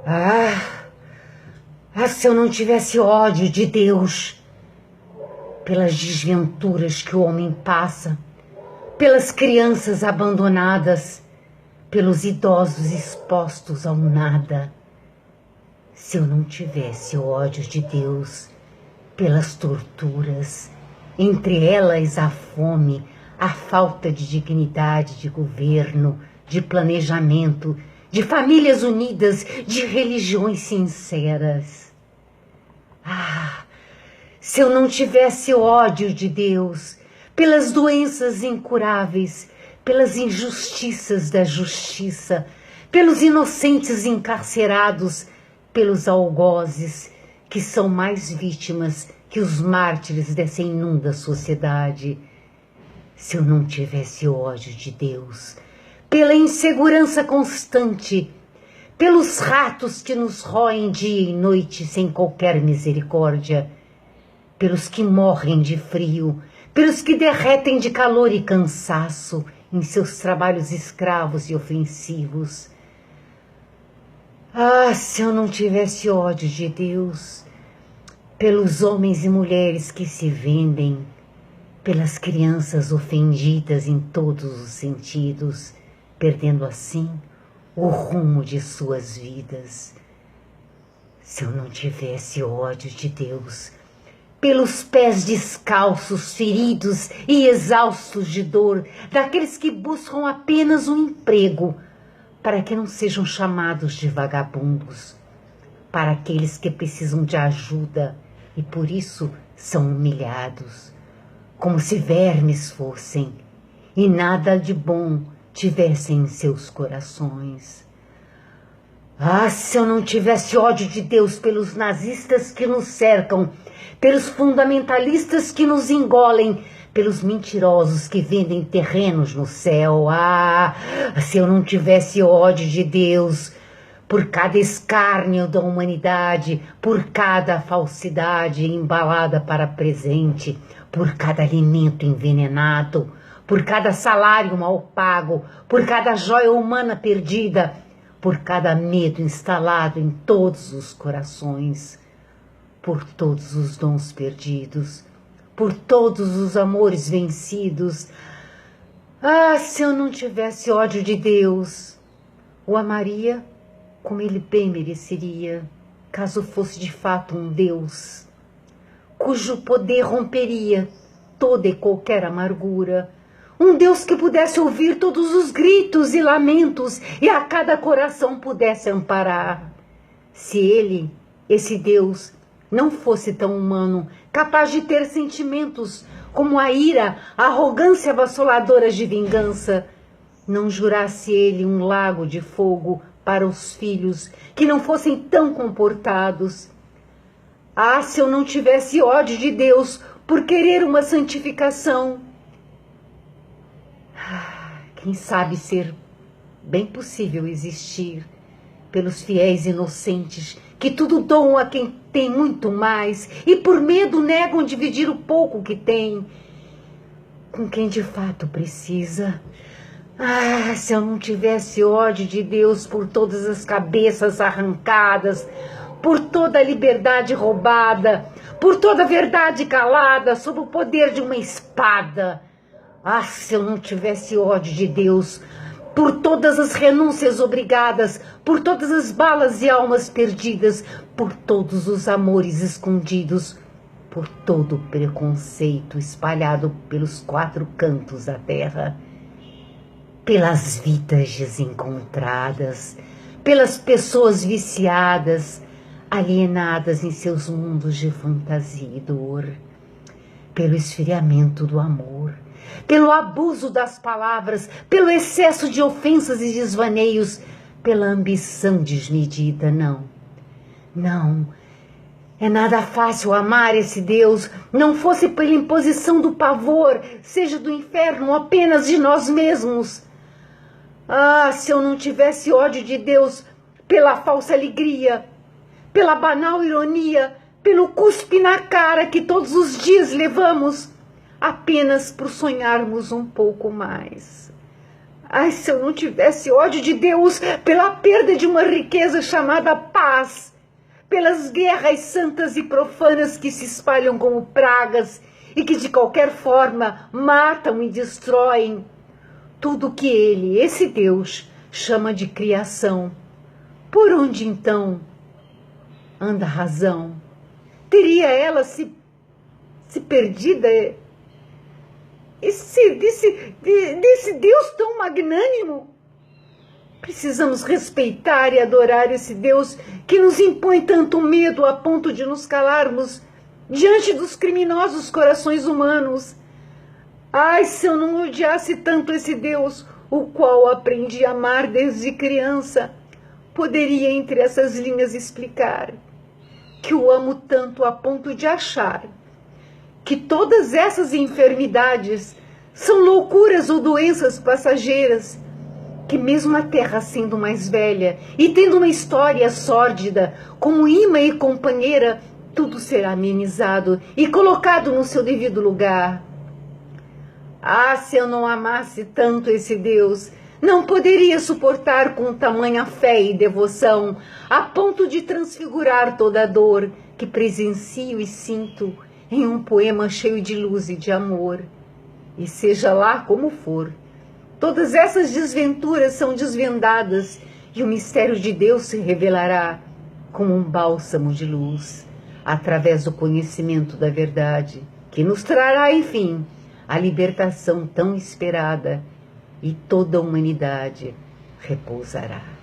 Ah, se eu não tivesse ódio de Deus pelas desventuras que o homem passa, pelas crianças abandonadas, pelos idosos expostos ao nada. Se eu não tivesse ódio de Deus pelas torturas, entre elas a fome, a falta de dignidade de governo, de planejamento, de famílias unidas, de religiões sinceras. Se eu não tivesse ódio de Deus pelas doenças incuráveis, pelas injustiças da justiça, pelos inocentes encarcerados, pelos algozes que são mais vítimas que os mártires dessa inunda sociedade. Se eu não tivesse ódio de Deus pela insegurança constante, pelos ratos que nos roem dia e noite sem qualquer misericórdia, pelos que morrem de frio, pelos que derretem de calor e cansaço em seus trabalhos escravos e ofensivos. Se eu não tivesse ódio de Deus pelos homens e mulheres que se vendem, pelas crianças ofendidas em todos os sentidos, perdendo assim o rumo de suas vidas. Se eu não tivesse ódio de Deus pelos pés descalços, feridos e exaustos de dor, daqueles que buscam apenas um emprego, para que não sejam chamados de vagabundos, para aqueles que precisam de ajuda e por isso são humilhados, como se vermes fossem, e nada de bom tivessem em seus corações. Se eu não tivesse ódio de Deus pelos nazistas que nos cercam, pelos fundamentalistas que nos engolem, pelos mentirosos que vendem terrenos no céu. Se eu não tivesse ódio de Deus por cada escárnio da humanidade, por cada falsidade embalada para presente, por cada alimento envenenado, por cada salário mal pago, por cada joia humana perdida, por cada medo instalado em todos os corações, por todos os dons perdidos, por todos os amores vencidos. Se eu não tivesse ódio de Deus, o amaria como ele bem mereceria, caso fosse de fato um Deus, cujo poder romperia toda e qualquer amargura, um Deus que pudesse ouvir todos os gritos e lamentos e a cada coração pudesse amparar. Se ele, esse Deus, não fosse tão humano, capaz de ter sentimentos como a ira, a arrogância avassaladora de vingança, não jurasse ele um lago de fogo para os filhos que não fossem tão comportados. Se eu não tivesse ódio de Deus por querer uma santificação, quem sabe ser bem possível existir pelos fiéis inocentes que tudo doam a quem tem muito mais e por medo negam dividir o pouco que tem com quem de fato precisa. Se eu não tivesse ódio de Deus por todas as cabeças arrancadas, por toda a liberdade roubada, por toda a verdade calada sob o poder de uma espada. Se eu não tivesse ódio de Deus por todas as renúncias obrigadas, por todas as balas e almas perdidas, por todos os amores escondidos, por todo o preconceito espalhado pelos 4 cantos da terra, pelas vidas desencontradas, pelas pessoas viciadas, alienadas em seus mundos de fantasia e dor, pelo esfriamento do amor, pelo abuso das palavras, pelo excesso de ofensas e desvaneios, pela ambição desmedida. Não, é nada fácil amar esse Deus, não fosse pela imposição do pavor, seja do inferno ou apenas de nós mesmos. Se eu não tivesse ódio de Deus pela falsa alegria, pela banal ironia, pelo cuspe na cara que todos os dias levamos, apenas por sonharmos um pouco mais. Ai, se eu não tivesse ódio de Deus pela perda de uma riqueza chamada paz, pelas guerras santas e profanas que se espalham como pragas e que de qualquer forma matam e destroem tudo que ele, esse Deus, chama de criação. Por onde então anda a razão? Teria ela se perdida? Desse Deus tão magnânimo? Precisamos respeitar e adorar esse Deus que nos impõe tanto medo a ponto de nos calarmos diante dos criminosos corações humanos. Ai, se eu não odiasse tanto esse Deus, o qual aprendi a amar desde criança, poderia entre essas linhas explicar que o amo tanto a ponto de achar que todas essas enfermidades são loucuras ou doenças passageiras, que mesmo a terra sendo mais velha e tendo uma história sórdida, como imã e companheira, tudo será amenizado e colocado no seu devido lugar. Ah, se eu não amasse tanto esse Deus, não poderia suportar com tamanha fé e devoção, a ponto de transfigurar toda a dor que presencio e sinto em um poema cheio de luz e de amor. E seja lá como for, todas essas desventuras são desvendadas e o mistério de Deus se revelará como um bálsamo de luz, através do conhecimento da verdade, que nos trará, enfim, a libertação tão esperada, e toda a humanidade repousará.